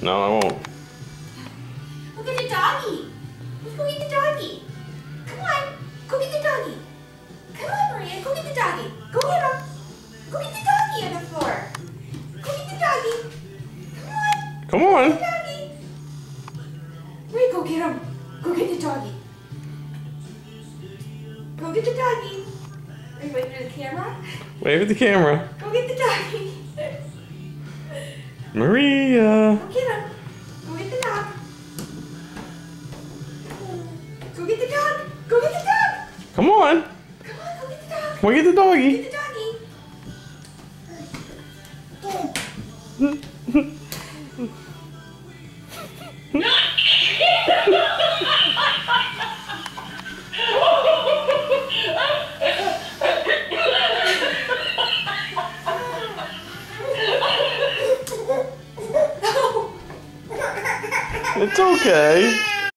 No, I won't. Look at the doggy. Let's go get the doggy. Come on. Go get the doggy. Come on, Maria. Go get the doggy. Go get him. Go get the doggy on the floor. Go get the doggy. Come on. Come on. Get the doggy. Maria, go get him. Go get the doggy. Go get the doggy. Are you waving at the camera? Wave at the camera. Go get the doggy. Maria. Go get him. Go get the dog. Go get the dog. Go get the dog. Come on. Come on, go get the dog. Come get the doggy. Get the doggy. It's okay.